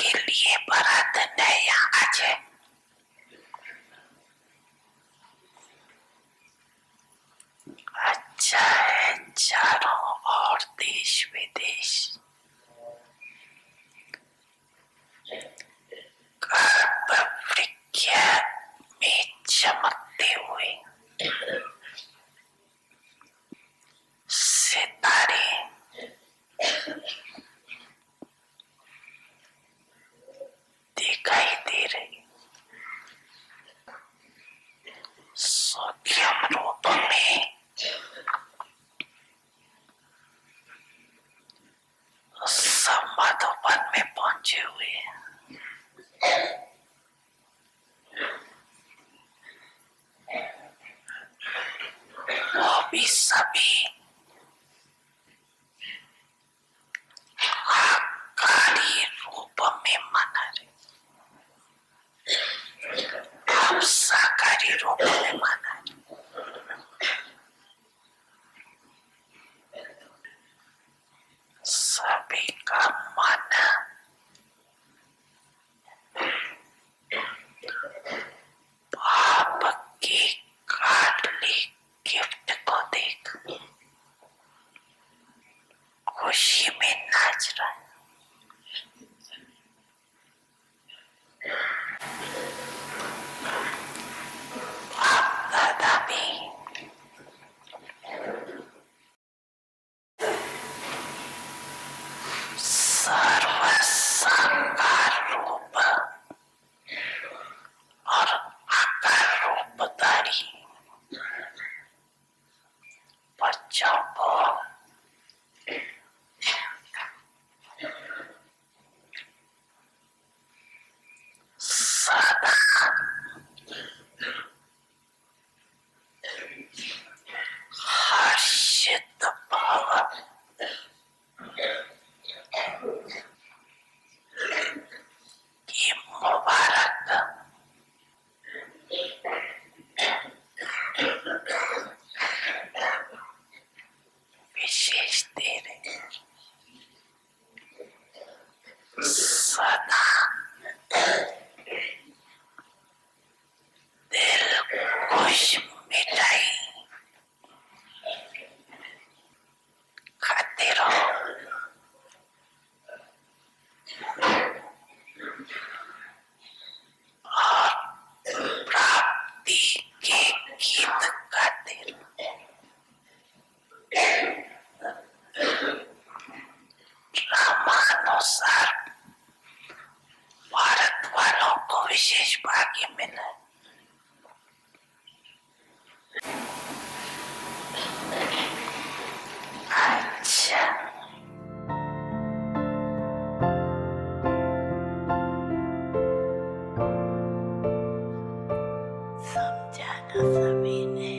सबके लिए बड़ा दिन है यहाँ आज है। अच्छा है, चारों ओर देश विदेश गर्भ वृक्ष में चमकते हुए सितारे दिखाई दे रहे, सूक्ष्म रूप में मधुबन में पहुंचे हुए हैं। वो भी सभी आकारी रूप में मना रहे, आप साकारी रूप में मना रहे। सभी का मन पाप की काली गिफ्ट को देख खुशी में नाच रहा है। बाप दादा भी सर्व साकार रूप और आकार रूपधारी बच्चों को सदा हर्षित भाव की मुबारक विशेष दे रहे, सदा दिल खुश मिठाई खाते रहो, और प्राप्ति के गीत गाते रहो। रामानुसार भारत वालों को विशेष भाग्य मिला। अच्छा, समझा ना सभी ने,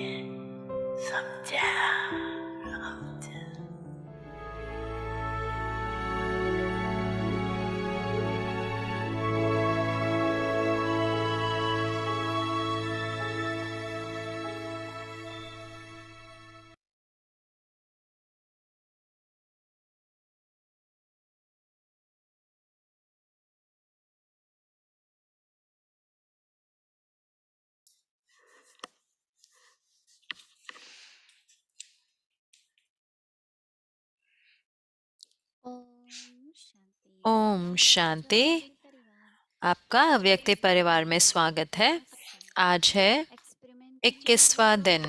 समझा। ओम शांति। आपका व्यक्ति परिवार में स्वागत है। आज है 21वां दिन।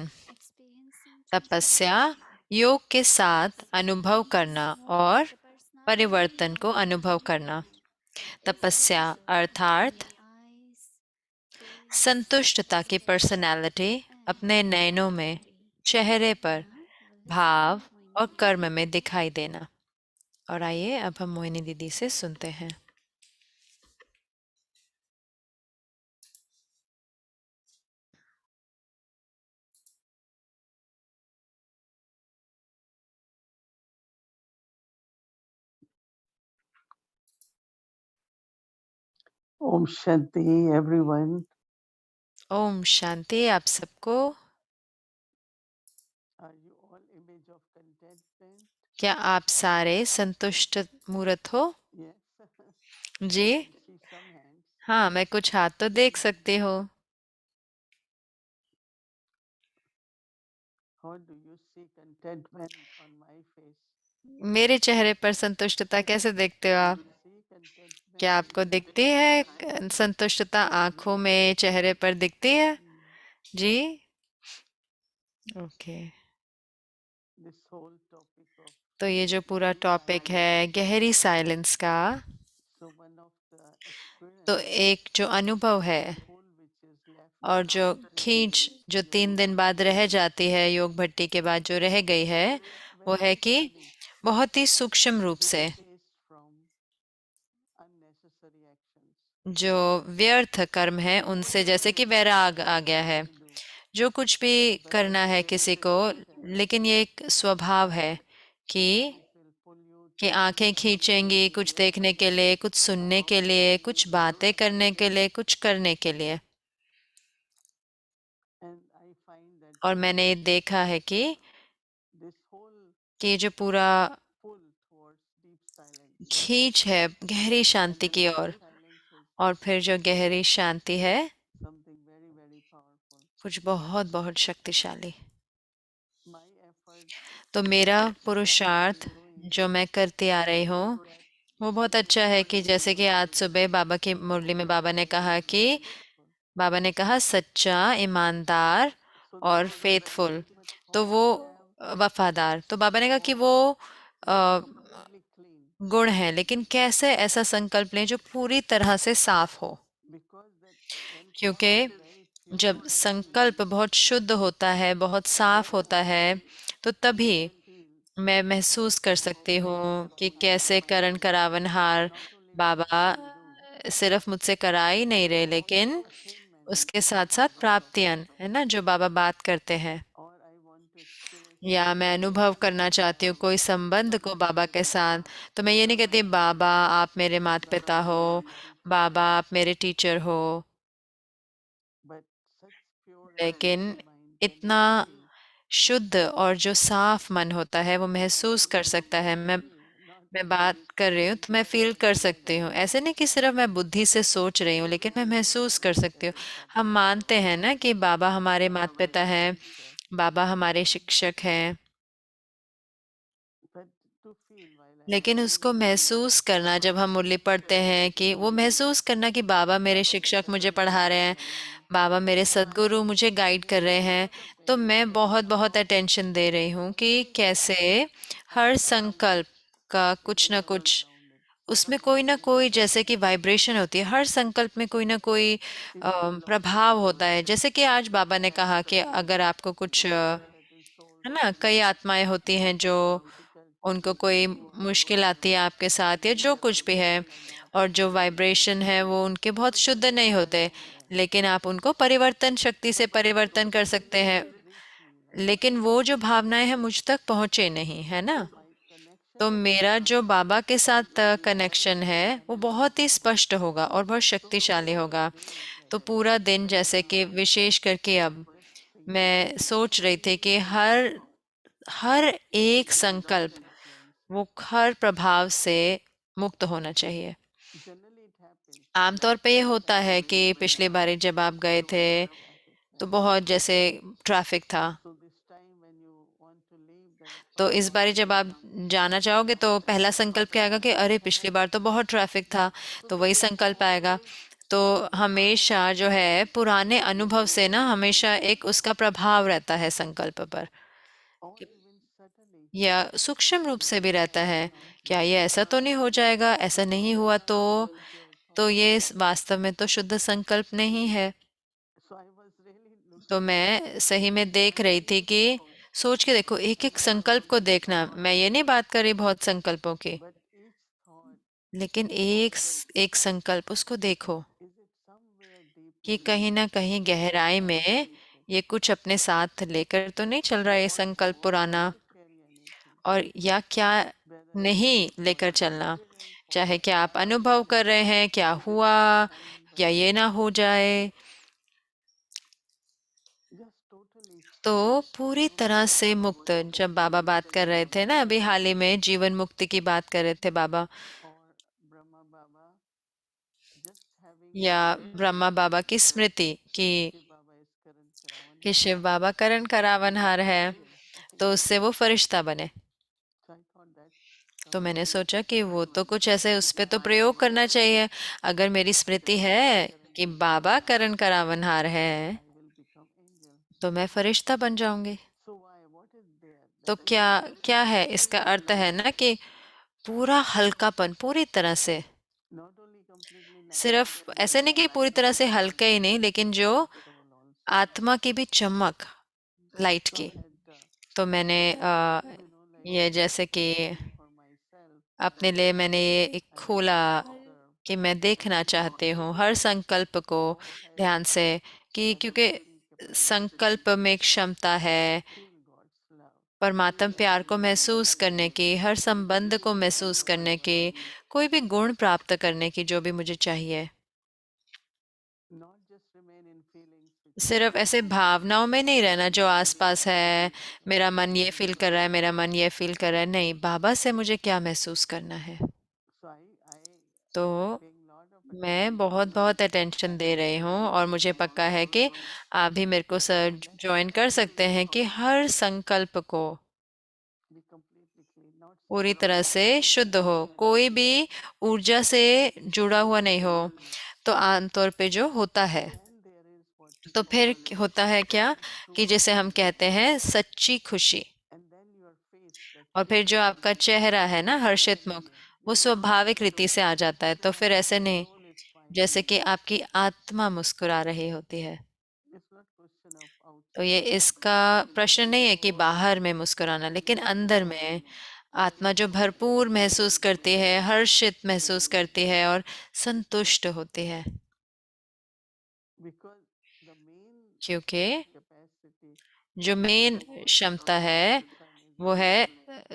तपस्या योग के साथ अनुभव करना और परिवर्तन को अनुभव करना। तपस्या अर्थात संतुष्टता की पर्सनालिटी अपने नयनों में, चेहरे पर, भाव और कर्म में दिखाई देना। और आइए अब हम मोहिनी दीदी से सुनते हैं। Om Shanti, everyone. Om Shanti आप सबको। Are you all image of contentment? क्या आप सारे संतुष्ट मूर्त हो? Yes. Ji, I can see some hands. हाँ, मैं कुछ हाथ तो देख सकती हूँ। How do you see contentment on my face? मेरे चेहरे पर संतुष्टता कैसे देखते हो Do आप? you see contentment क्या in आपको my दिखती eyes? है संतुष्टता आंखों में, चेहरे पर दिखती है? Mm. जी, okay. This whole topic of तो ये जो पूरा deep टॉपिक silence. है गहरी साइलेंस का, So one of the तो experience, एक जो अनुभव है the pull which is left और जो from 3 days जो yoga 3 दिन bhakti, बाद रह जाती है योग भट्टी के बाद जो रह गई है, वो very है कि subtly बहुत ही सूक्ष्म रूप से detached from unnecessary actions. जो व्यर्थ कर्म है उनसे जैसे कि वैराग आ गया है। To do, जो कुछ भी but it करना is है very किसी को, natural लेकिन ये एक स्वभाव है कि which will pull you कि to आंखें something खींचेंगी कुछ देखने के लिए, कुछ सुनने के लिए, कुछ बातें करने के लिए, कुछ करने के लिए। and I find that और मैंने ये देखा है this whole कि ये जो पूरा pull towards deep silence, खींच है गहरी and शांति that की deep ओर, silence is और फिर जो गहरी शांति है something very, very powerful. कुछ बहुत बहुत शक्तिशाली। My effort तो मेरा that I have been पुरुषार्थ doing जो मैं करती आ रही हूँ that वो बहुत अच्छा है कि जैसे कि आज सुबह बाबा की मुरली में बाबा ने कहा कि faithful. बाबा ने कहा सच्चा, ईमानदार So और this, फेथफुल, but तो how वो to have वफादार। तो बाबा ने कहा कि वो अ, completely clean, गुण है, लेकिन कैसे ऐसा संकल्प लें जो पूरी तरह से साफ हो, because that when thought is क्योंकि very pure जब and clean, संकल्प बहुत शुद्ध होता है, बहुत साफ then होता है, तो तभी I feel मैं महसूस कर how सकती हूँ grateful कि I am to कैसे my Karan Guru, करावनहार not only what Baba he can do, सिर्फ मुझसे करा ही नहीं but रहे, also लेकिन attainment उसके which साथ साथ Baba talks प्राप्तियां about. है ना जो बाबा बात करते हैं, Or I want to experience या some मैं अनुभव करना relationship चाहती हूँ कोई संबंध from को my बाबा के Guru, साथ। तो मैं ये नहीं कहती बाबा आप मेरे माता Baba पिता is हो, my teacher, बाबा आप मेरे टीचर हो, but such pure and लेकिन clean mind can इतना feel, शुद्ध और जो साफ मन होता है वो महसूस कर सकता है। मैं feel, not मैं बात only कर रही हूँ तो मैं फील कर सकती हूँ, ऐसे नहीं कि सिर्फ मैं बुद्धि से सोच रही हूँ, लेकिन मैं महसूस कर सकती हूँ। हम मानते हैं ना कि बाबा हमारे माता पिता हैं, teacher, बाबा हमारे शिक्षक हैं, but to feel while I am लेकिन उसको singing Murli, महसूस करना जब हम मुरली पढ़ते हैं कि वो महसूस करना कि बाबा मेरे शिक्षक मुझे पढ़ा रहे हैं, me, बाबा मेरे सद्गुरु मुझे गाइड कर रहे हैं, तो मैं बहुत बहुत अटेंशन दे रही हूँ कि कैसे हर संकल्प का कुछ ना कुछ उसमें कोई ना कोई जैसे कि वाइब्रेशन होती है, हर संकल्प में कोई ना कोई is belonging प्रभाव to होता है। जैसे कि आज बाबा ने कहा कि अगर आपको कुछ certain souls है ना, कई आत्माएं होती हैं जो difficulties उनको कोई who are मुश्किल going आती है आपके साथ या जो कुछ भी है, like that. और जो वाइब्रेशन है वो उनके बहुत शुद्ध नहीं होते, लेकिन आप उनको परिवर्तन शक्ति से परिवर्तन कर सकते हैं, Reach me, right? लेकिन वो जो भावनाएं हैं मुझ तक पहुंचे नहीं, है ना। So my connection तो with मेरा Baba जो बाबा के साथ is कनेक्शन very है वो बहुत ही स्पष्ट होगा और बहुत so my शक्तिशाली whole होगा। day is like तो that. पूरा दिन जैसे कि विशेष करके अब मैं सोच रही थी कि हर हर एक संकल्प Influence. वो हर प्रभाव से मुक्त होना चाहिए। Generally it happens that आमतौर पे ये होता है कि पिछली बारी जब आप गए थे traffic, तो right? बहुत जैसे ट्रैफिक था, So this time when you want to leave, then तो first इस thought बारी will जब आप come. जाना चाहोगे तो पहला संकल्प क्या आएगा कि अरे पिछली बार तो बहुत ट्रैफिक था, So तो there वही is संकल्प आएगा। always तो that हमेशा जो है पुराने अनुभव से ना हमेशा एक उसका प्रभाव रहता है संकल्प पर, or even subtly या सूक्ष्म रूप से भी रहता है। might क्या not ये ऐसा तो नहीं हो जाएगा, ऐसा नहीं हुआ was your तो thought. ये वास्तव में तो शुद्ध संकल्प नहीं है। So I was really तो looking at मैं सही में देख रही every थी कि thought, सोच के देखो एक एक संकल्प को देखना, मैं ये नहीं बात कर रही बहुत संकल्पों की, but each thought, लेकिन एक एक संकल्प उसको देखो is it somewhere कि deeply कहीं ना कहीं गहराई में related? ये कुछ अपने साथ लेकर तो नहीं चल रहा है ये Or संकल्प does पुराना, it carry anything? और या क्या Whether it is नहीं for लेकर your चलना, experience, for चाहे your क्या आप personal अनुभव कर रहे हैं क्या हुआ time, but या ये ना हो जाए। just totally तो free पूरी from तरह that से मुक्त, जब बाबा बात कर रहे थे ना अभी हाल ही में जीवन मुक्ति की बात कर रहे थे बाबा, or Brahma Baba having या remembrance ब्रह्मा बाबा की that स्मृति कि Shiv Baba is Karan कि Karavanhar, Shiv Baba Karan he become करावनहार है, angel. तो उससे वो फरिश्ता बने। So I thought that तो मैंने something सोचा कि वो तो कुछ that ऐसे उस Shiv पे तो Baba प्रयोग is करना चाहिए। अगर मेरी स्मृति Baba is है Karan कि बाबा Karavanhar, करण करावनहार है, I will become angel. तो मैं फरिश्ता बन जाऊंगी। So why? What is there? तो That is क्या the क्या है, इसका completely अर्थ है light. ना कि पूरा हल्कापन, पूरी तरह से, Not only completely light, but सिर्फ there ऐसे is नहीं a कि पूरी light तरह of से the हल्का ही नहीं, लेकिन जो soul also. आत्मा की भी चमक, लाइट So I की। had तो मैंने like ये जैसे कि opened for myself अपने that लिए मैंने ये एक I want खोला to observe कि मैं देखना चाहती हूँ हर संकल्प को what has ध्यान से, कि क्योंकि ability, capacity संकल्प में क्षमता है to feel God's love. परमात्म प्यार को महसूस करने की, हर संबंध को महसूस करने की, कोई भी गुण प्राप्त करने की जो भी मुझे चाहिए। Not just remain in feelings which are सिर्फ ऐसे around me, भावनाओं में नहीं रहना जो but आसपास है, मेरा मन ये फील कर रहा है, मेरा मन ये फील कर रहा है, नहीं, बाबा से मुझे क्या महसूस करना है। so तो I'm paying lot of मैं attention बहुत and बहुत अटेंशन दे रही हूँ, और मुझे I पक्का है also कि join आप भी मेरे को सर that ज्वाइन कर सकते every हैं कि thought हर संकल्प को be completely clean, not पूरी something तरह से शुद्ध हो, कोई भी ऊर्जा से जुड़ा हुआ नहीं हो। तो आमतौर पे जो होता है, then there is what we तो फिर call होता है क्या true कि जैसे हम happiness. कहते हैं सच्ची खुशी। And then your face, that और फिर जो cheerfulness आपका चेहरा है ना, हर्षित मुख, automatically, वो because स्वाभाविक रीति से आ जाता है। तो फिर ऐसे नहीं soul is जैसे smiling. कि आपकी आत्मा मुस्कुरा रही होती है। It's not question of तो ये outside, इसका प्रश्न नहीं है कि बाहर में मुस्कुराना, लेकिन अंदर में आत्मा जो भरपूर महसूस करती है, हर्षित महसूस करती है और संतुष्ट होती है। because the main क्योंकि capacity जो मेन क्षमता है वो है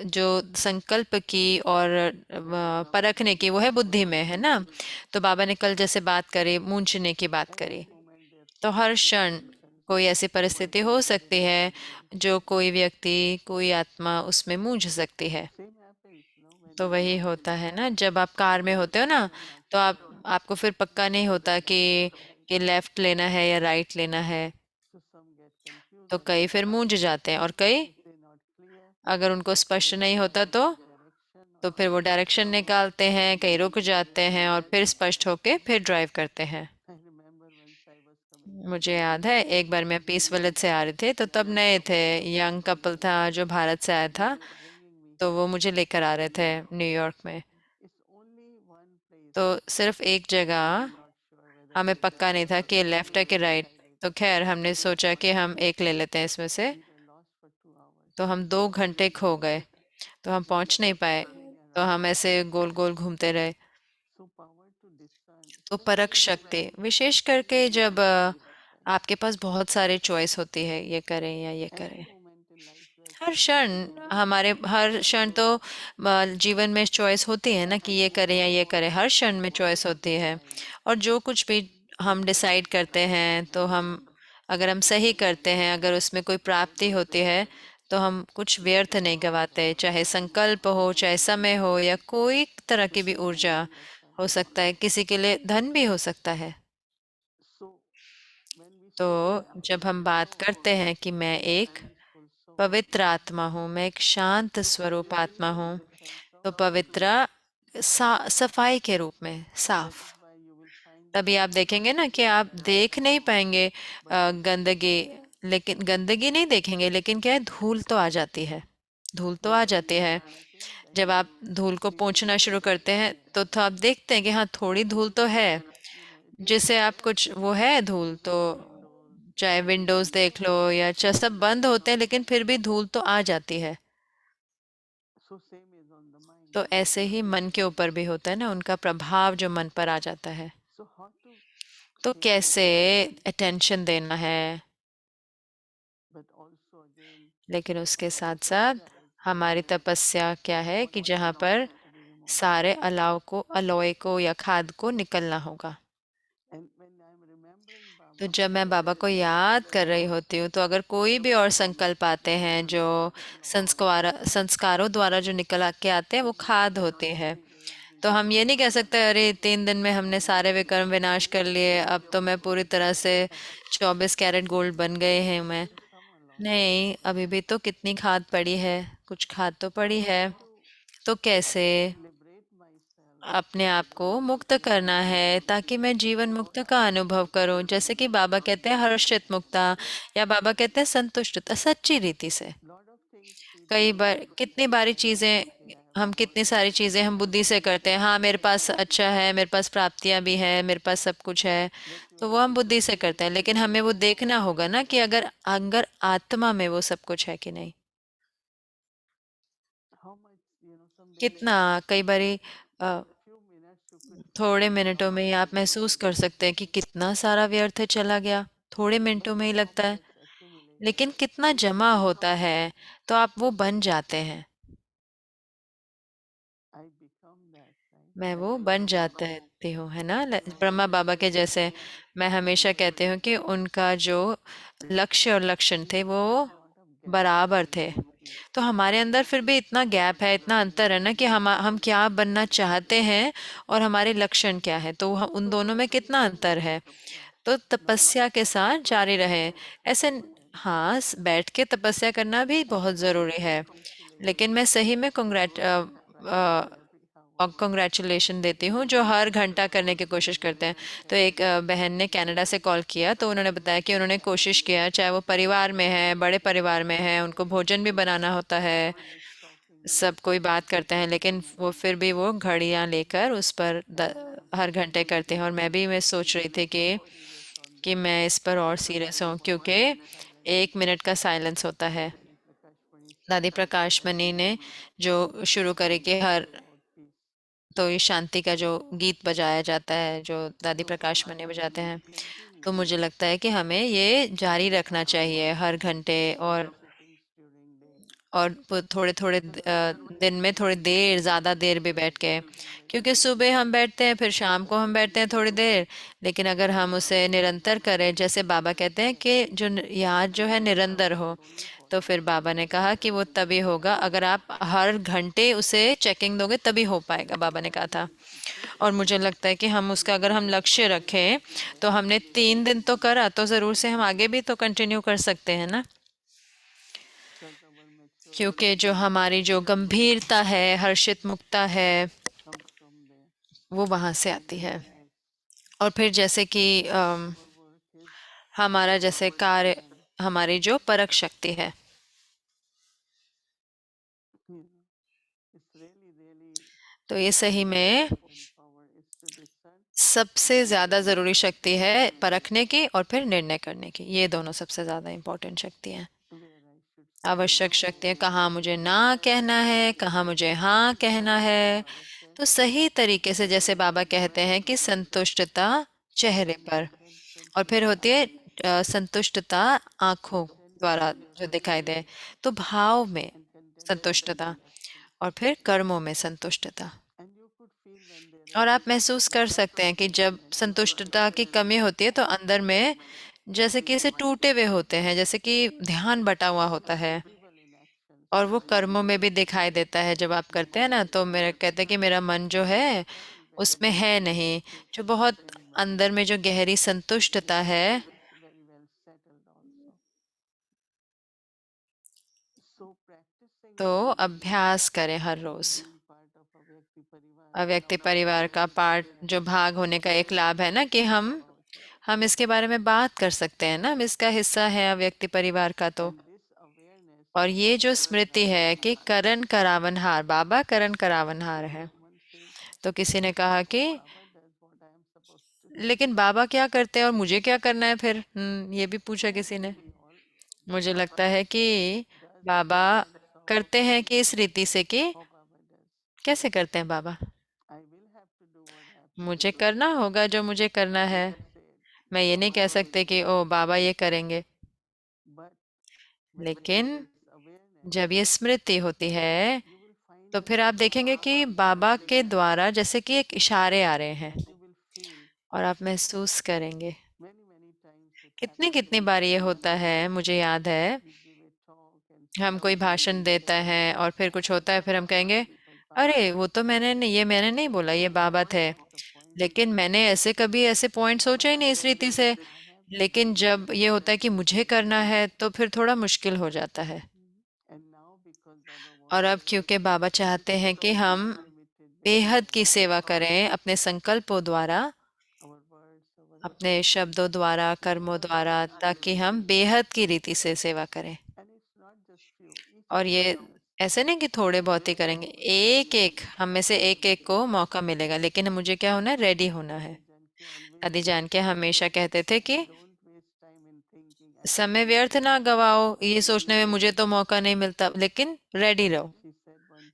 जो संकल्प की और परखने की, वो है बुद्धि में, है ना। तो बाबा ने कल जैसे बात करी, मूंझने की बात every करी, moment there तो could हर be क्षण situations कोई ऐसी परिस्थिति हो सकती है जो कोई व्यक्ति, कोई आत्मा उसमें मूंझ सकती है। same happens when तो you वही are होता है ना, जब आप कार में होते हो ना, you are not तो sure आपको फिर पक्का नहीं होता right, कि लेफ्ट लेना है या राइट लेना है। so some get confused तो and कई फिर मूंझ जाते हैं, और कई if they not clear अगर उनको स्पष्ट they नहीं try होता to तो get direction or फिर वो डायरेक्शन निकालते हैं, कहीं रुक जाते हैं और फिर स्पष्ट होके फिर ड्राइव करते हैं। I remember once I was coming from मुझे याद है एक बार मैं पीस विलेज से आ रही थी, तो तब नए थे, यंग कपल था जो भारत से आया था, were bringing me तो वो मुझे लेकर आ रहे थे न्यूयॉर्क में। it's only one place तो सिर्फ एक जगह not sure whether हमें to पक्का नहीं था कि लेफ्ट है कि I राइट। decided तो खैर हमने सोचा कि हम एक ले लेते हैं इसमें से। we were lost for 2 hours तो हम 2 घंटे खो गए, तो हम पहुंच नहीं पाए, circling तो around हम ऐसे गोल गोल घूमते रहे। so power to discern तो परख especially शक्ति, विशेष करके जब right आपके पास बहुत सारे चॉइस होती है, ये करें या ये every करें। moment in life where her choices क्षण, are there हमारे हर क्षण तो जीवन में चॉइस होती है ना, कि ये करें या ये करें, हर क्षण में चॉइस होती है। और जो कुछ भी हम डिसाइड करते हैं, तो हम, अगर हम सही करते हैं, अगर उसमें कोई प्राप्ति होती है, तो हम कुछ व्यर्थ नहीं गवाते, चाहे संकल्प हो, चाहे समय हो, या कोई तरह की भी ऊर्जा हो सकता है, किसी के लिए धन भी हो सकता है। so when we तो say that I जब am हम बात a करते हैं कि मैं एक peaceful soul पवित्र आत्मा हूँ, मैं एक शांत so स्वरूप आत्मा purity हूँ, in the sense of तो पवित्र सफाई के रूप में, that साफ। is why you will find तभी that आप देखेंगे ना कि आप देख नहीं पाएंगे but गंदगी, लेकिन गंदगी नहीं देखेंगे, लेकिन क्या है, धूल तो आ जाती है, धूल तो when आ you जाती start है। sweeping then जब आप you धूल को see that पोंछना शुरू करते हैं, there तो आप देखते हैं कि हाँ, थोड़ी धूल तो है। it is जिससे आप कुछ, वो है धूल तो, windows चाहे विंडोज देख लो या चाहे सब बंद होते हैं, लेकिन फिर भी धूल तो आ जाती है। so same is on the mind तो ऐसे ही मन के ऊपर भी होता है ना, उनका प्रभाव जो मन पर आ जाता है। so how to तो pay कैसे attention अटेंशन देना है, but also again लेकिन उसके our साथ साथ tapasya is हमारी तपस्या क्या है कि जहाँ पर to be removed सारे अलाव को, अलॉय को या खाद को निकलना होगा। and when I am remembering तो Baba जब मैं बाबा को याद कर रही होती हूँ, तो अगर कोई भी और संकल्प आते हैं जो संस्कारों द्वारा जो निकल के आते हैं, वो खाद होते हैं। तो हम ये नहीं कह सकते अरे 3 दिन में हमने सारे विकर्म विनाश कर लिए, अब तो मैं पूरी तरह से 24 कैरेट गोल्ड बन गए हैं मैं। नहीं, अभी भी तो कितनी खाद पड़ी है, कुछ खाद तो पड़ी है। तो कैसे अपने आप को मुक्त करना है ताकि मैं जीवन मुक्त का अनुभव करूं, जैसे कि बाबा कहते हैं हर्षित मुक्ता, या बाबा कहते हैं संतुष्टता सच्ची रीति से। कई बार कितनी बारी चीजें हम कितनी सारी चीजें हम बुद्धि से करते हैं, हाँ मेरे पास अच्छा है, मेरे पास प्राप्तियां भी है, मेरे पास सब कुछ है, तो वो हम बुद्धि से करते हैं, लेकिन हमें वो देखना होगा ना कि अगर अगर आत्मा में वो सब कुछ है कि नहीं। कितना कई बारी अ, थोड़े मिनटों में ही आप महसूस कर सकते हैं कि कितना सारा व्यर्थ चला गया, थोड़े मिनटों में ही लगता है, लेकिन कितना जमा होता है, तो आप वो बन जाते हैं। मैं वो बन जाती हूँ, है ना, ब्रह्मा बाबा के जैसे। मैं हमेशा कहती हूँ कि उनका जो लक्ष्य और लक्षण थे वो बराबर थे। तो हमारे अंदर फिर भी इतना गैप है, इतना अंतर है ना कि हम क्या बनना चाहते हैं और हमारे लक्षण क्या है, तो उन दोनों में कितना अंतर है। तो तपस्या के साथ जारी रहे ऐसे। हाँ, बैठ के तपस्या करना भी बहुत ज़रूरी है, लेकिन मैं सही में कॉन्ग्रेचुलेशन देती हूँ जो हर घंटा करने की कोशिश करते हैं। तो एक बहन ने कनाडा से कॉल किया, तो उन्होंने बताया कि उन्होंने कोशिश किया, चाहे वो परिवार में है, बड़े परिवार में है, उनको भोजन भी बनाना होता है, सब कोई बात करते हैं, लेकिन वो फिर भी वो घड़ियां लेकर उस पर हर घंटे करते हैं। और मैं सोच रही थी कि मैं इस पर और सीरियस हूँ, क्योंकि 1 मिनट का साइलेंस होता है। दादी प्रकाश मणि ने जो शुरू करे कि हर, तो ये शांति का जो गीत बजाया जाता है जो दादी प्रकाश मणि बजाते हैं, तो मुझे लगता है कि हमें ये जारी रखना चाहिए हर घंटे। और थोड़े थोड़े दिन में थोड़ी देर, ज़्यादा देर भी बैठ के, क्योंकि सुबह हम बैठते हैं, फिर शाम को हम बैठते हैं थोड़ी देर, लेकिन अगर हम उसे निरंतर करें, जैसे बाबा कहते हैं कि जो याद जो है निरंतर हो, तो फिर बाबा ने कहा कि वो तभी होगा अगर आप हर घंटे उसे चेकिंग दोगे, तभी हो पाएगा, बाबा ने कहा था। और मुझे लगता है कि हम उसका अगर हम लक्ष्य रखें, तो हमने 3 दिन तो करा, तो ज़रूर से हम आगे भी तो कंटिन्यू कर सकते हैं ना, क्योंकि जो हमारी जो गंभीरता है, हर्षित मुक्ता है, वो वहां से आती है। और फिर जैसे कि हमारा जैसे कार्य, हमारी जो परख शक्ति है, तो ये सही में सबसे ज्यादा जरूरी शक्ति है, परखने की और फिर निर्णय करने की, ये दोनों सबसे ज्यादा इम्पोर्टेंट शक्ति हैं, आवश्यक शक्ति है। कहाँ मुझे ना कहना है, कहाँ मुझे हाँ कहना है, तो सही तरीके से, जैसे बाबा कहते हैं कि संतुष्टता चेहरे पर, और फिर होती है संतुष्टता आंखों द्वारा जो दिखाई दे, तो भाव में संतुष्टता, और फिर कर्मों में संतुष्टता। और आप महसूस कर सकते हैं कि जब संतुष्टता की कमी होती है, तो अंदर में जैसे कि इसे टूटे हुए होते हैं, जैसे कि ध्यान बटा हुआ होता है, और वो कर्मों में भी दिखाई देता है। जब आप करते हैं ना, तो मेरा कहते हैं कि मेरा मन जो है उसमें है नहीं, जो बहुत अंदर में जो गहरी संतुष्टता है। तो अभ्यास करें हर रोज। अव्यक्ति परिवार का पार्ट जो भाग होने का एक लाभ है ना कि हम इसके बारे में बात कर सकते हैं ना, हम इसका हिस्सा है अव्यक्ति परिवार का। तो और ये जो स्मृति है कि करण करावनहार, बाबा करण करावनहार है, तो किसी ने कहा कि लेकिन बाबा क्या करते हैं और मुझे क्या करना है फिर, ये भी पूछा किसी ने। मुझे लगता है कि बाबा करते हैं कि इस रीति से कि कैसे करते हैं बाबा, मुझे करना होगा जो मुझे करना है। मैं ये नहीं कह सकते कि ओ बाबा ये करेंगे, लेकिन जब ये स्मृति होती है, तो फिर आप देखेंगे कि बाबा के द्वारा जैसे कि एक इशारे आ रहे हैं, और आप महसूस करेंगे। कितनी कितनी बार ये होता है, मुझे याद है, हम कोई भाषण देता है और फिर कुछ होता है, फिर हम कहेंगे अरे वो तो मैंने नहीं बोला ये बाबा थे, लेकिन मैंने ऐसे कभी ऐसे पॉइंट सोचा ही नहीं इस रीति से। लेकिन जब ये होता है कि मुझे करना है तो फिर थोड़ा मुश्किल हो जाता है। और अब क्योंकि बाबा चाहते हैं कि हम बेहद की सेवा करें अपने संकल्पों द्वारा, अपने शब्दों द्वारा, कर्मों द्वारा, ताकि हम बेहद की रीति से सेवा करें। और ये ऐसे नहीं कि थोड़े बहुत ही करेंगे, एक एक हम में से एक एक को मौका मिलेगा, लेकिन मुझे क्या होना है, रेडी होना है। दादी जान के हमेशा कहते थे कि समय व्यर्थ ना गवाओ ये सोचने में मुझे तो मौका नहीं मिलता, लेकिन रेडी रहो।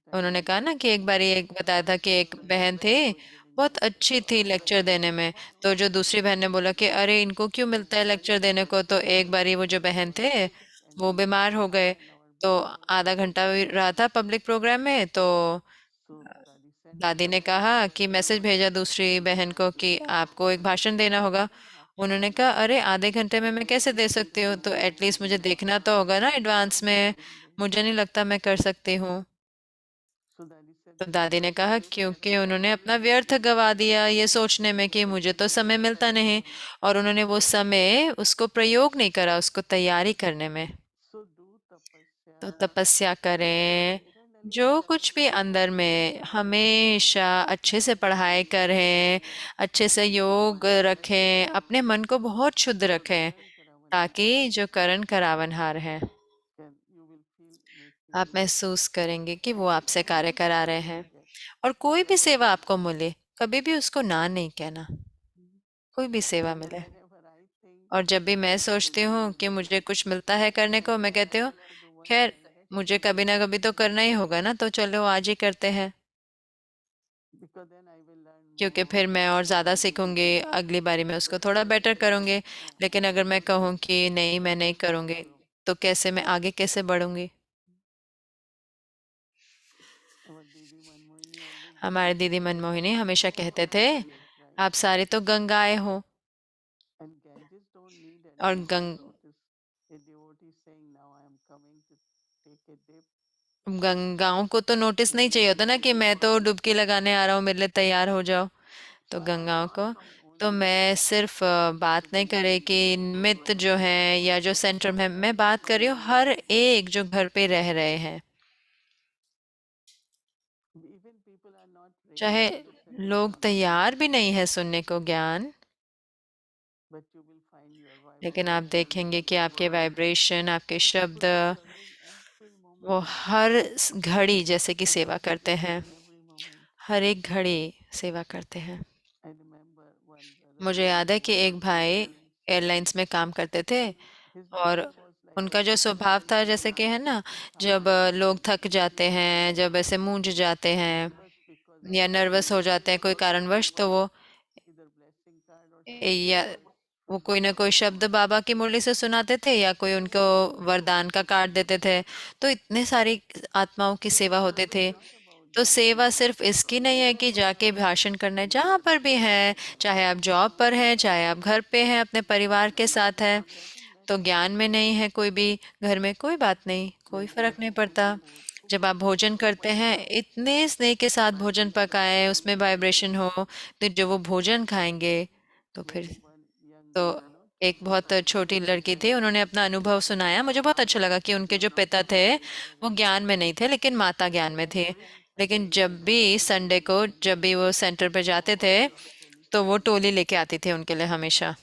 उन्होंने कहा ना कि एक बार एक बताया था कि एक बहन थी, बहुत अच्छी थी लेक्चर देने में। तो जो दूसरी बहन ने बोला कि अरे इनको क्यों मिलता है लेक्चर देने को, तो एक बारी वो जो बहन थे वो बीमार हो गए। तो आधा घंटा भी रहा था पब्लिक प्रोग्राम में, तो दादी ने कहा कि मैसेज भेजा दूसरी बहन को कि आपको एक भाषण देना होगा। उन्होंने कहा अरे आधे घंटे में मैं कैसे दे सकती हूँ, तो एटलीस्ट मुझे देखना तो होगा ना एडवांस में, मुझे नहीं लगता मैं कर सकती हूँ। तो दादी ने कहा क्योंकि उन्होंने अपना व्यर्थ गवा दिया ये सोचने में कि मुझे तो समय मिलता नहीं, और उन्होंने वो समय उसको प्रयोग नहीं करा उसको तैयारी करने में। तो तपस्या करें, जो कुछ भी अंदर में हमेशा अच्छे से पढ़ाई करें, अच्छे से योग रखें, अपने मन को बहुत शुद्ध रखें, ताकि जो करण करावनहार है आप महसूस करेंगे कि वो आपसे कार्य करा रहे हैं। और कोई भी सेवा आपको मिले, कभी भी उसको ना नहीं कहना, कोई भी सेवा मिले। और जब भी मैं सोचती हूँ कि मुझे कुछ मिलता है करने को, मैं कहती हूँ खैर मुझे कभी ना कभी तो करना ही होगा ना, तो चलो आज ही करते हैं। क्योंकि फिर मैं और ज़्यादा सीखूंगी, अगली बारी मैं उसको थोड़ा बेटर करूंगी। लेकिन अगर मैं कहूँ कि नहीं मैं नहीं करूंगी, तो कैसे मैं आगे कैसे बढ़ूंगी। हमारे दीदी मनमोहिनी हमेशा कहते थे आप सारे तो गंगाएं हो। और गंगाओं को तो नोटिस नहीं चाहिए होता ना कि मैं तो डुबकी लगाने आ रहा हूँ, मेरे लिए तैयार हो जाओ। तो गंगाओं को तो मैं सिर्फ बात नहीं करे कि निमित्त जो है या जो सेंटर में, मैं बात कर रही हूँ हर एक जो घर पे रह रहे हैं, चाहे लोग तैयार भी नहीं है सुनने को ज्ञान, लेकिन आप देखेंगे कि आपके वाइब्रेशन, आपके शब्द, वो हर घड़ी जैसे कि सेवा करते हैं, हर एक घड़ी सेवा करते हैं। मुझे याद है कि एक भाई एयरलाइंस में काम करते थे, और उनका जो स्वभाव था जैसे कि है ना, जब लोग थक जाते हैं, जब ऐसे मूंझ जाते हैं या नर्वस हो जाते हैं कोई कारणवश, तो या वो कोई ना कोई शब्द बाबा की मुरली से सुनाते थे या कोई उनको वरदान का कार्ड देते थे। तो इतने सारी आत्माओं की सेवा होते थे। तो सेवा सिर्फ इसकी नहीं है कि जाके भाषण करना है, जहाँ पर भी है, चाहे आप जॉब पर हैं, चाहे आप घर पे हैं अपने परिवार के साथ हैं, तो ज्ञान में नहीं है कोई भी घर में, कोई बात नहीं, कोई फर्क नहीं पड़ता। जब आप भोजन करते हैं इतने स्नेह के साथ भोजन पकाएं, उसमें वाइब्रेशन हो, तो जो वो भोजन खाएंगे, तो फिर तो एक बहुत छोटी लड़की थी, उन्होंने अपना अनुभव सुनाया, मुझे बहुत अच्छा लगा कि उनके जो पिता थे वो ज्ञान में नहीं थे लेकिन माता ज्ञान में थी। लेकिन जब भी संडे को जब भी वो सेंटर पे जाते थे, तो वो टोली लेके आती थी उनके लिए हमेशा।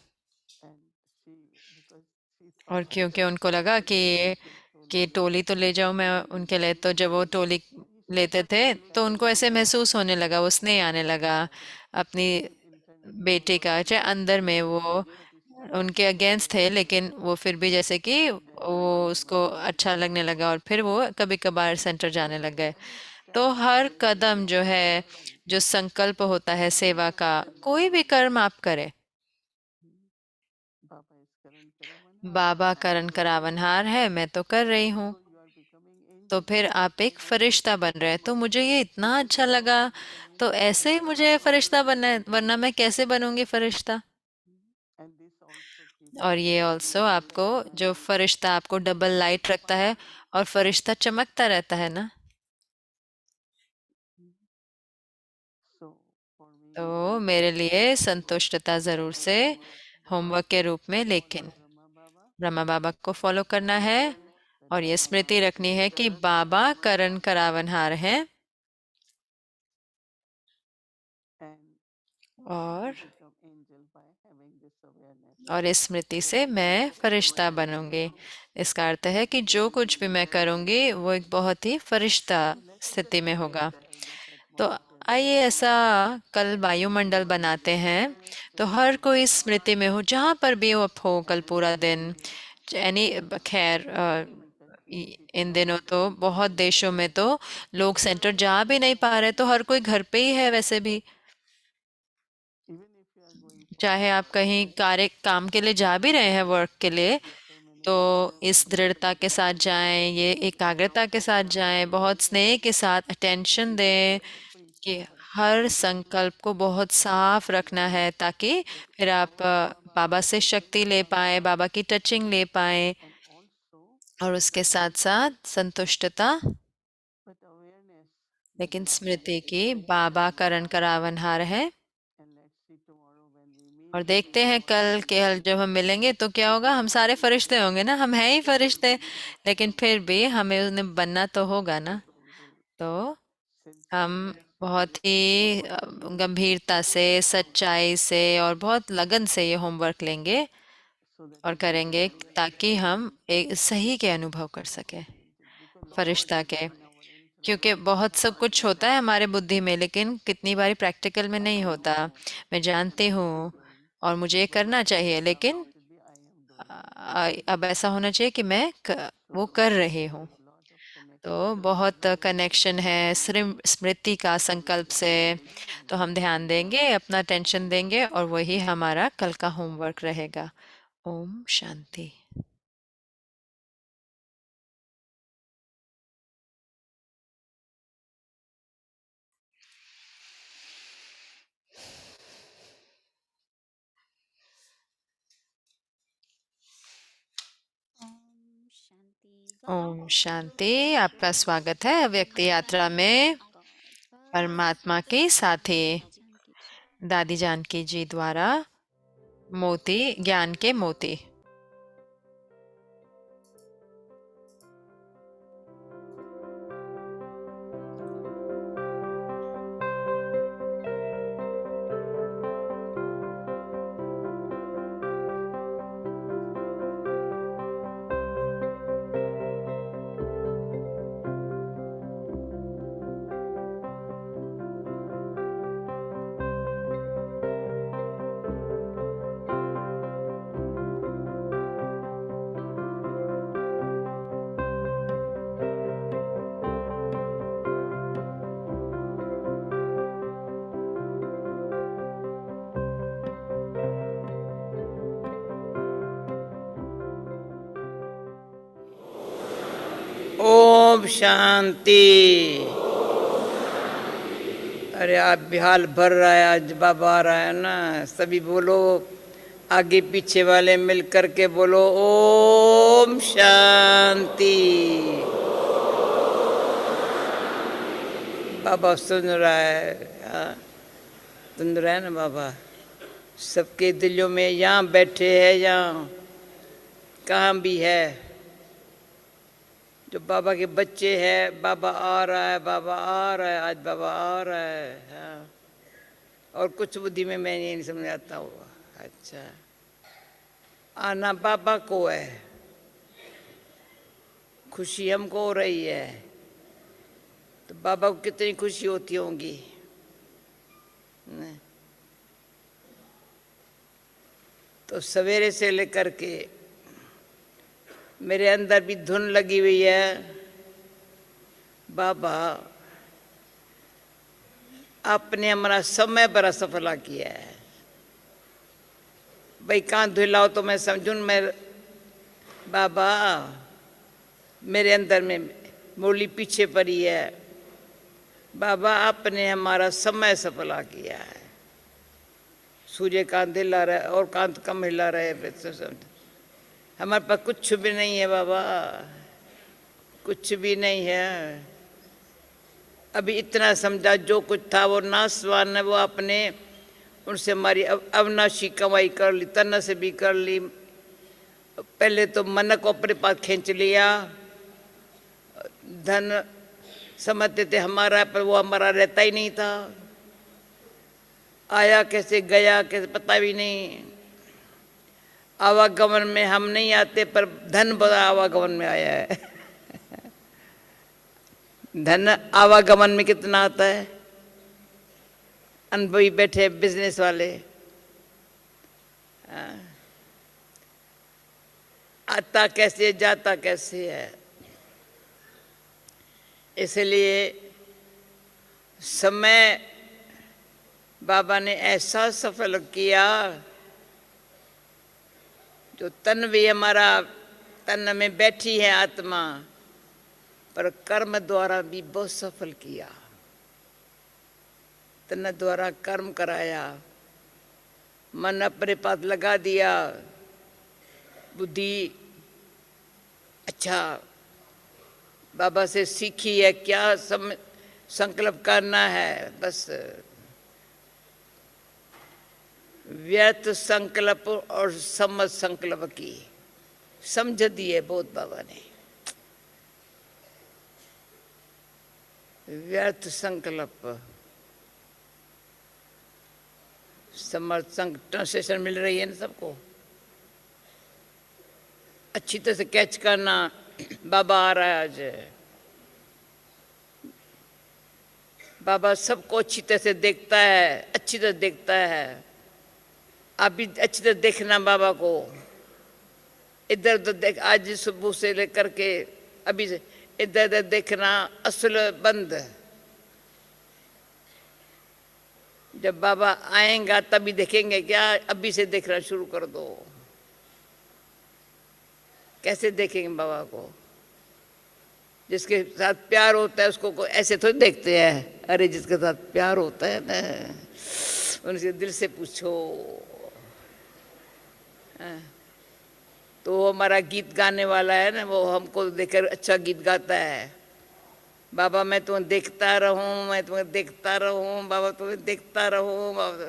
और क्योंकि उनको लगा कि टोली तो ले जाऊं मैं उनके लिए, तो जब वो टोली लेते थे तो उनको ऐसे महसूस होने लगा, वो स्नेह आने लगा अपनी बेटे का, चाहे अंदर में वो उनके अगेंस्ट थे, लेकिन वो फिर भी जैसे कि वो उसको अच्छा लगने लगा, और फिर वो कभी कभार सेंटर जाने लग गए। तो हर कदम जो है, जो संकल्प होता है सेवा का, कोई भी कर्म आप करें, बाबा करण करावनहार है, मैं तो कर रही हूँ, तो फिर आप एक फरिश्ता बन रहे हैं। तो मुझे ये इतना अच्छा लगा, तो ऐसे ही मुझे फरिश्ता बनना है, वरना मैं कैसे बनूंगी फरिश्ता। और ये ऑल्सो आपको, जो फरिश्ता आपको डबल लाइट रखता है, और फरिश्ता चमकता रहता है ना। तो मेरे लिए संतुष्टता जरूर से होमवर्क के रूप में, लेकिन ब्रह्मा बाबा को फॉलो करना है और ये स्मृति रखनी है कि बाबा करण करावनहार हैं और इस स्मृति से मैं फरिश्ता बनूंगी। इसका अर्थ है कि जो कुछ भी मैं करूंगी वो एक बहुत ही फरिश्ता स्थिति में होगा। तो आइए ऐसा कल वायुमंडल बनाते हैं, तो हर कोई स्मृति में हो, जहाँ पर भी हो आप हो कल पूरा दिन। एनी खैर इन दिनों तो बहुत देशों में तो लोग सेंटर जा भी नहीं पा रहे, तो हर कोई घर पे ही है वैसे भी। चाहे आप कहीं काम के लिए जा भी रहे हैं, वर्क के लिए, तो इस दृढ़ता के साथ जाएं, ये एकाग्रता के साथ जाएं, बहुत स्नेह के साथ अटेंशन दें कि हर संकल्प को बहुत साफ रखना है, ताकि फिर आप बाबा से शक्ति ले पाए, बाबा की टचिंग ले पाए, और उसके साथ साथ संतुष्टता, लेकिन स्मृति की बाबा करण करावनहार है। और देखते हैं कल के जब हम मिलेंगे तो क्या होगा। हम सारे फरिश्ते होंगे ना, हम हैं ही फरिश्ते, लेकिन फिर भी हमें उन्हें बनना तो होगा ना। तो हम बहुत ही गंभीरता से, सच्चाई से और बहुत लगन से ये होमवर्क लेंगे और करेंगे, ताकि हम एक सही के अनुभव कर सके फरिश्ता के। क्योंकि बहुत सब कुछ होता है हमारे बुद्धि में, लेकिन कितनी बारी प्रैक्टिकल में नहीं होता। मैं जानती हूँ और मुझे ये करना चाहिए, लेकिन अब ऐसा होना चाहिए कि वो कर रही हूँ। तो बहुत कनेक्शन है स्मृति का संकल्प से। तो हम ध्यान देंगे, अपना टेंशन देंगे, और वही हमारा कल का होमवर्क रहेगा। ओम शांति। ओम शांति। आपका स्वागत है अव्यक्त यात्रा में परमात्मा के साथी दादी जानकी जी द्वारा मोती, ज्ञान के मोती। ओम शांति। अरे आप बिहाल भर रहा है, आज बाबा आ रहा है ना, सभी बोलो, आगे पीछे वाले मिल करके बोलो ओम शांति। बाबा सुन रहा है, सुन रहा है ना बाबा। सबके दिलों में, यहाँ बैठे हैं, यहाँ कहाँ भी है, जो बाबा के बच्चे हैं, बाबा आ रहा है, बाबा आ रहा है, आज बाबा आ रहा है। हाँ, और कुछ बुद्धि में मैं नहीं समझ आता हुआ। अच्छा, आना बाबा को है, खुशी हमको हो रही है, तो बाबा को कितनी खुशी होती होंगी। तो सवेरे से लेकर के मेरे अंदर भी धुन लगी हुई है, बाबा आपने हमारा समय बड़ा सफला किया है। भाई कहाँ धुलाओ तो मैं समझूं, मैं बाबा मेरे अंदर में मोली पीछे पड़ी है। बाबा आपने हमारा समय सफला किया है। सूर्य कांत हिला रहा है और कांत कम हिला रहे, हमारे पास कुछ भी नहीं है बाबा, कुछ भी नहीं है। अभी इतना समझा, जो कुछ था वो नाशवान है, वो आपने उनसे हमारी अविनाशी कमाई कर ली, तना से भी कर ली। पहले तो मन को अपने पास खींच लिया, धन समझते थे हमारा, पर वो हमारा रहता ही नहीं था। आया कैसे गया कैसे पता भी नहीं। आवागमन में हम नहीं आते, पर धन बड़ा आवागमन में आया है। धन आवागमन में कितना आता है? अनुभवी बैठे बिजनेस वाले, आता कैसे जाता कैसे है। इसलिए समय बाबा ने ऐसा सफल किया, जो तन भी हमारा, तन में बैठी है आत्मा, पर कर्म द्वारा भी बहुत सफल किया। तन द्वारा कर्म कराया, मन अपने पास लगा दिया, बुद्धि अच्छा बाबा से सीखी है क्या संकल्प करना है। बस व्यर्थ संकल्प और समझ संकल्प की समझ दी है बहुत बाबा ने। व्यर्थ संकल्प समझ ट्रांसलेशन मिल रही है ना सबको, अच्छी तरह से कैच करना। बाबा आ रहा है आज, बाबा सबको अच्छी तरह से देखता है, अच्छी तरह देखता है। आप भी अच्छी तरह देखना बाबा को, इधर उधर देख। आज सुबह से लेकर के अभी से इधर उधर देखना असल बंद। जब बाबा आएगा तभी देखेंगे क्या? अभी से देखना शुरू कर दो। कैसे देखेंगे बाबा को? जिसके साथ प्यार होता है उसको ऐसे थोड़ी देखते हैं। अरे जिसके साथ प्यार होता है ना, उनसे दिल से पूछो। तो वो हमारा गीत गाने वाला है ना, वो हमको देखकर अच्छा गीत गाता है। बाबा मैं तुम्हें देखता रहूं, मैं तुम्हें देखता रहूं, बाबा तुम्हें देखता रहूं बाबा।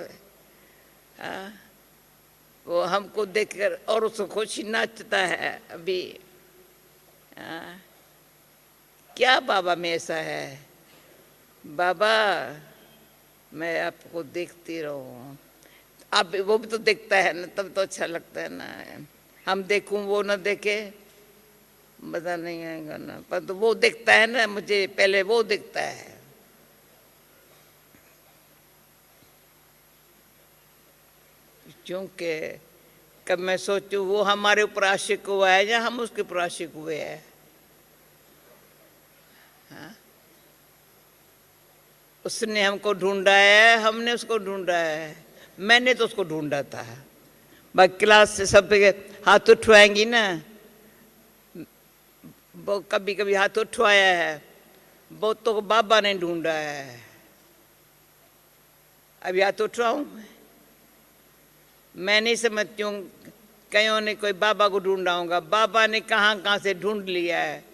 वो हमको देखकर और उसको खुशी नाचता है अभी। क्या बाबा में ऐसा है? बाबा मैं आपको देखती रहूं। आप वो भी तो देखता है ना, तब तो अच्छा लगता है ना। हम देखूं वो ना देखे, मजा नहीं आएगा ना। पर तो वो देखता है ना मुझे, पहले वो देखता है। क्योंकि कब मैं सोचूं वो हमारे ऊपर आशिक हुआ है या हम उसके ऊपर आशिक हुए हैं। उसने हमको ढूंढा है, हमने उसको ढूंढा है। मैंने तो उसको ढूंढा था। बाकी क्लास से सब हाथ उठवाएंगी ना, वो कभी कभी हाथ उठवाया है, वो तो बाबा ने ढूंढा है। अभी हाथ उठवाऊं? मैं नहीं समझती हूँ कईयों ने कोई बाबा को ढूंढा होगा। बाबा ने कहाँ से ढूंढ लिया है।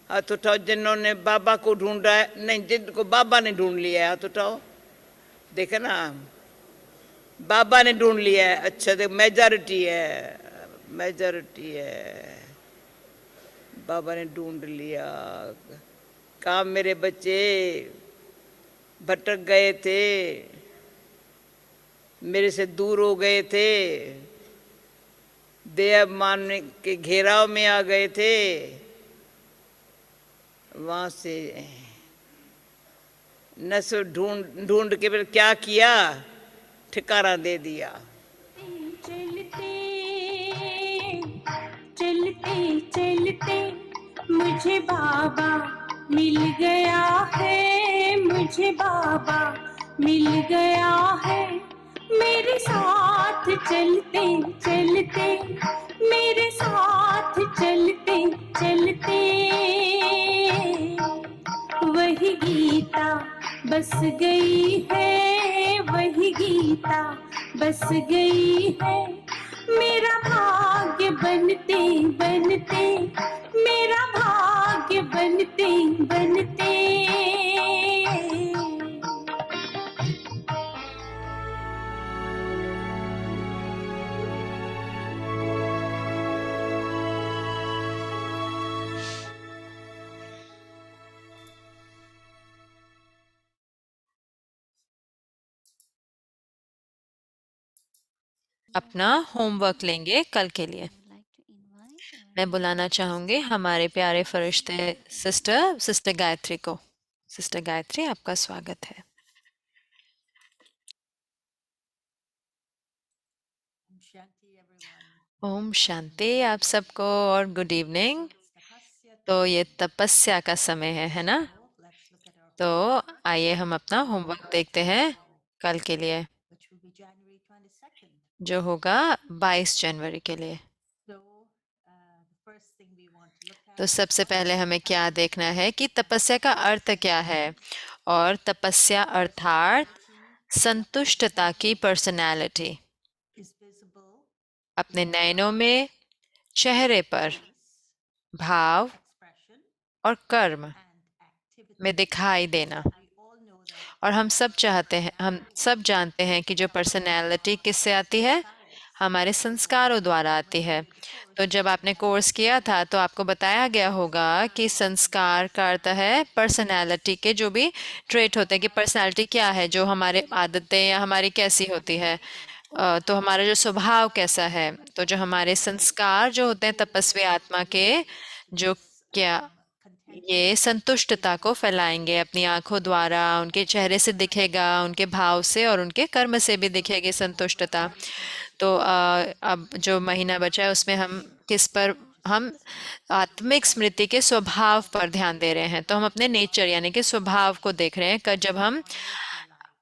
हाथ उठाओ जिन्होंने बाबा को ढूंढा है। नहीं, जिनको बाबा ने ढूंढ लिया है हाथ उठाओ। देखे ना, बाबा ने ढूंढ लिया है। अच्छा देख, मेजॉरिटी है, मेजॉरिटी है। बाबा ने ढूंढ लिया। कहाँ मेरे बच्चे भटक गए थे, मेरे से दूर हो गए थे, देह मान के घेराव में आ गए थे। वहां से नस ढूंढ ढूंढ के फिर क्या किया? ठिकाना दे दिया। चलते चलते चलते मुझे बाबा मिल गया है, मुझे बाबा मिल गया है। मेरे साथ चलते चलते, मेरे साथ चलते चलते, वही गीता बस गई है, वही गीता बस गई है। मेरा भाग्य बनते बनते, मेरा भाग्य बनते बनते। अपना होमवर्क लेंगे कल के लिए। मैं बुलाना चाहूंगी हमारे प्यारे फरिश्ते सिस्टर गायत्री को। सिस्टर गायत्री, आपका स्वागत है। ओम शांति आप सबको और गुड इवनिंग। तो ये तपस्या का समय है ना? तो आइए हम अपना होमवर्क देखते हैं कल के लिए, जो होगा 22 जनवरी के लिए। तो सबसे पहले हमें क्या देखना है कि तपस्या का अर्थ क्या है, और तपस्या अर्थात संतुष्टता की पर्सनालिटी अपने नयनों में, चेहरे पर, भाव और कर्म में दिखाई देना। और हम सब जानते हैं कि जो पर्सनैलिटी किससे आती है, हमारे संस्कारों द्वारा आती है। तो जब आपने कोर्स किया था तो आपको बताया गया होगा कि संस्कार का अर्थ है पर्सनैलिटी के जो भी ट्रेट होते हैं, कि पर्सनैलिटी क्या है, जो हमारे आदतें या हमारी कैसी होती है, तो हमारा जो स्वभाव कैसा है। तो जो हमारे संस्कार जो होते हैं तपस्वी आत्मा के, जो क्या ये संतुष्टता को फैलाएंगे अपनी आंखों द्वारा, उनके चेहरे से दिखेगा, उनके भाव से और उनके कर्म से भी दिखेगी संतुष्टता। तो अब जो महीना बचा है उसमें हम आत्मिक स्मृति के स्वभाव पर ध्यान दे रहे हैं। तो हम अपने नेचर यानी कि स्वभाव को देख रहे हैं। जब हम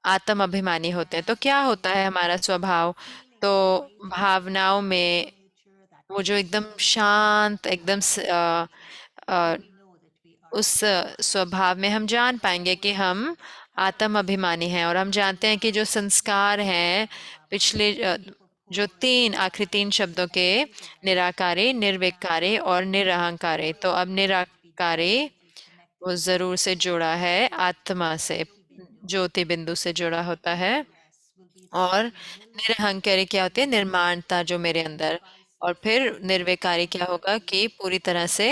आत्म अभिमानी होते हैं तो क्या होता है हमारा स्वभाव, तो भावनाओं में वो जो एकदम शांत, उस स्वभाव में हम जान पाएंगे कि हम आत्म अभिमानी हैं। और हम जानते हैं कि जो संस्कार हैं पिछले जो आखिरी तीन शब्दों के, निराकारी, निर्विकारी और निरहंकारी। तो अब निराकारी वो जरूर से जुड़ा है आत्मा से, ज्योति बिंदु से जुड़ा होता है। और निरहंकारी क्या होती है, निर्माणता जो मेरे अंदर। और फिर निर्विकारी क्या होगा कि पूरी तरह से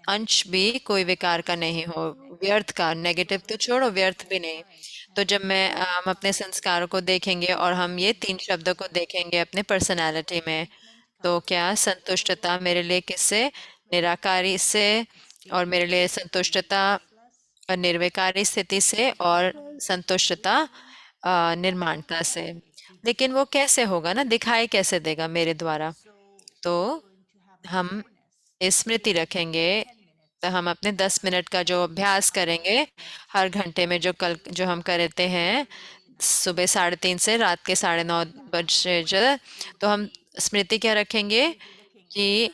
अंश भी कोई विकार का नहीं हो, व्यर्थ का, नेगेटिव तो छोड़ो, व्यर्थ भी नहीं। तो जब हम अपने संस्कारों को देखेंगे और हम ये तीन शब्दों को देखेंगे अपने पर्सनालिटी में, तो क्या संतुष्टता मेरे लिए किससे, निराकारी से, और मेरे लिए संतुष्टता निर्विकारी स्थिति से, और संतुष्टता निर्माणता से। लेकिन वो कैसे होगा ना, दिखाई कैसे देगा मेरे द्वारा। तो हम स्मृति रखेंगे, तो हम अपने 10 मिनट का जो अभ्यास करेंगे हर घंटे में, जो हम करते हैं सुबह 3:30 से रात के 9:30 बजे, तो हम स्मृति क्या रखेंगे कि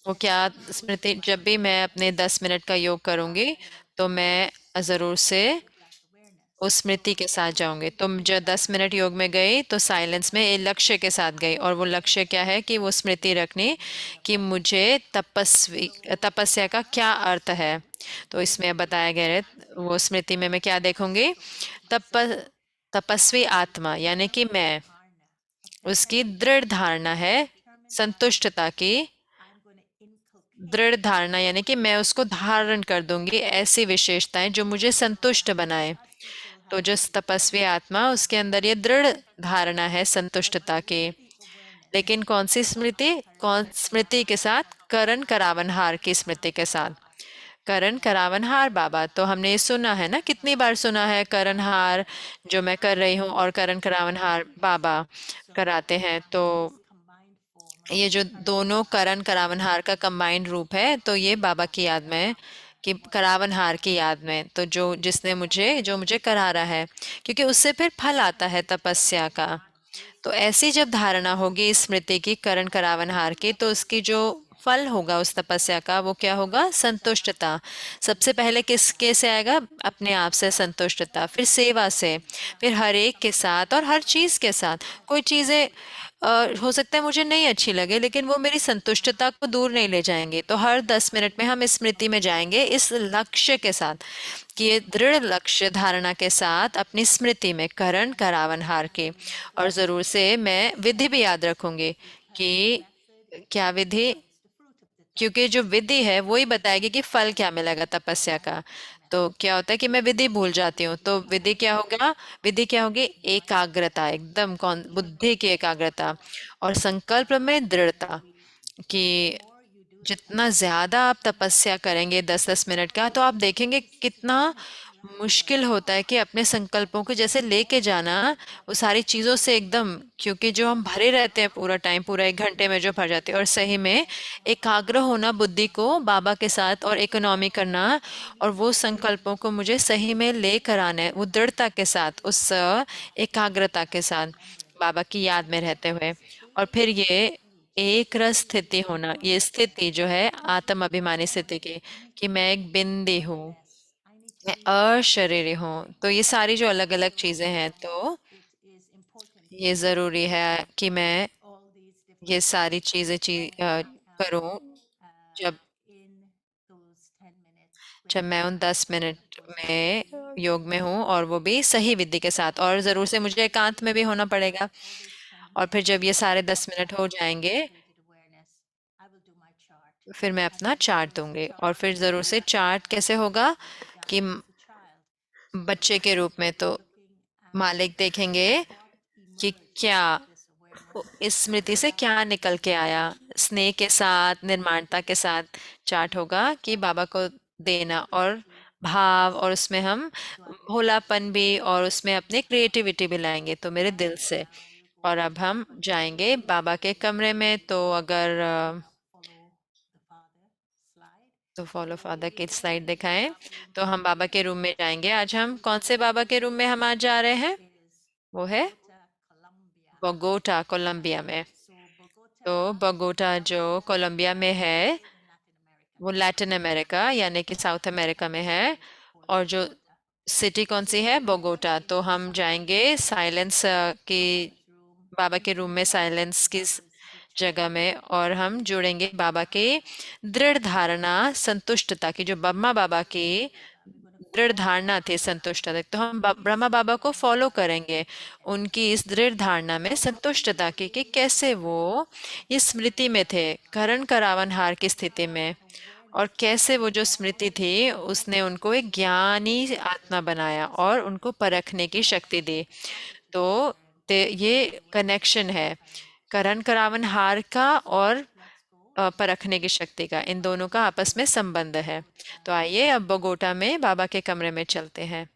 वो क्या स्मृति, जब भी मैं अपने 10 मिनट का योग करूंगी तो मैं जरूर से उस स्मृति के साथ जाऊंगी। तो जब 10 मिनट योग में गई तो साइलेंस में एक लक्ष्य के साथ गई, और वो लक्ष्य क्या है कि वो स्मृति रखनी कि मुझे तपस्या का क्या अर्थ है। तो इसमें बताया गया है, वो स्मृति में मैं क्या देखूंगी, तप तपस्वी आत्मा यानी कि मैं, उसकी दृढ़ धारणा है संतुष्टता की, दृढ़ धारणा यानी कि मैं उसको धारण कर दूंगी ऐसी विशेषताएं जो मुझे संतुष्ट बनाए। तो जो तपस्वी आत्मा, उसके अंदर ये दृढ़ धारणा है संतुष्टता की। लेकिन कौन सी स्मृति, कौन स्मृति के साथ, करण करावनहार की स्मृति के साथ। करण करावनहार बाबा, तो हमने ये सुना है ना, कितनी बार सुना है करणहार जो मैं कर रही हूँ और करण करावनहार बाबा कराते हैं। तो ये जो दोनों करण करावनहार का कंबाइंड रूप है, तो ये बाबा की याद में, कि करावनहार की याद में, तो जो मुझे करा रहा है, क्योंकि उससे फिर फल आता है तपस्या का। तो ऐसी जब धारणा होगी इस स्मृति की, करण करावनहार की, तो उसकी जो फल होगा उस तपस्या का, वो क्या होगा, संतुष्टता। सबसे पहले किसके से आएगा, अपने आप से संतुष्टता, फिर सेवा से, फिर हर एक के साथ और हर चीज के साथ। कोई चीजें हो सकता है मुझे नहीं अच्छी लगे, लेकिन वो मेरी संतुष्टता को दूर नहीं ले जाएंगे। तो हर 10 मिनट में हम स्मृति में जाएंगे इस लक्ष्य के साथ, कि ये दृढ़ लक्ष्य धारणा के साथ अपनी स्मृति में, करण करावनहार के। और जरूर से मैं विधि भी याद रखूंगी कि क्या विधि, क्योंकि जो विधि है वो ही बताएगी कि फल क्या मिलेगा तपस्या का। तो क्या होता है कि मैं विधि भूल जाती हूँ, तो विधि क्या होगा, विधि क्या होगी, एकाग्रता, एकदम कौन बुद्धि की एकाग्रता, और संकल्प में दृढ़ता, कि जितना ज्यादा आप तपस्या करेंगे 10-10 मिनट का, तो आप देखेंगे कितना मुश्किल होता है कि अपने संकल्पों को जैसे लेके जाना वो सारी चीजों से एकदम, क्योंकि जो हम भरे रहते हैं पूरा टाइम, पूरा 1 घंटे में जो भर जाते हैं, और सही में एकाग्र होना बुद्धि को बाबा के साथ और इकोनॉमी करना, और वो संकल्पों को मुझे सही में लेकर आना है, वो दृढ़ता के साथ, उस एकाग्रता के साथ, बाबा की याद में रहते हुए, और फिर ये एक रस स्थिति होना, ये स्थिति जो है आत्म अभिमानी स्थिति की, कि मैं एक बिंदी हूँ, मैं अशरीरी हूँ, तो ये सारी जो अलग अलग चीजें हैं, तो ये जरूरी है कि मैं ये सारी चीजें करूँ, जब जब मैं उन 10 मिनट में योग में हूँ, और वो भी सही विधि के साथ, और जरूर से मुझे एकांत में भी होना पड़ेगा, और फिर जब ये सारे 10 मिनट हो जाएंगे, फिर मैं अपना चार्ट दूंगी, और फिर जरूर से चार्ट कैसे होगा, कि बच्चे के रूप में तो मालिक देखेंगे कि क्या इस स्मृति से क्या निकल के आया, स्नेह के साथ, निर्माणता के साथ चार्ट होगा, कि बाबा को देना, और भाव, और उसमें हम भोलापन भी, और उसमें अपनी क्रिएटिविटी भी लाएंगे, तो मेरे दिल से। और अब हम जाएंगे बाबा के कमरे में, तो अगर तो फॉलो फादर की स्लाइड दिखाएं, तो हम बाबा के रूम में जाएंगे। आज हम कौन से बाबा के रूम में हम आज जा रहे हैं, वो है बोगोटा, कोलंबिया में। तो बोगोटा जो कोलंबिया में है, वो लैटिन अमेरिका यानी कि साउथ अमेरिका में है, और जो सिटी कौन सी है, बोगोटा। तो हम जाएंगे साइलेंस की, बाबा के रूम में साइलेंस की जगह में, और हम जुड़ेंगे बाबा के दृढ़ धारणा संतुष्टता की, जो ब्रह्मा बाबा की दृढ़ धारणा थी संतुष्टता, तो हम ब्रह्मा बाबा को फॉलो करेंगे, उनकी इस दृढ़ धारणा में संतुष्टता की, कि कैसे वो इस स्मृति में थे, करण करावन हार की स्थिति में, और कैसे वो जो स्मृति थी उसने उनको एक ज्ञानी आत्मा बनाया, और उनको परखने की शक्ति दी। तो ये कनेक्शन है करण करावन हार का, और परखने की शक्ति का, इन दोनों का आपस में संबंध है। तो आइए अब बोगोटा में बाबा के कमरे में चलते हैं।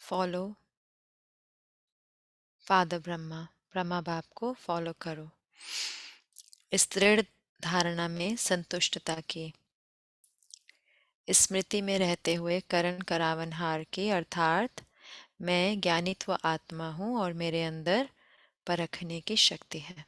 फॉलो फादर ब्रह्मा, ब्रह्मा बाप को फॉलो करो। इस दृढ़ धारणा में संतुष्टता की स्मृति में रहते हुए करण करावनहार की, अर्थात मैं ज्ञानित्व आत्मा हूँ और मेरे अंदर परखने की शक्ति है।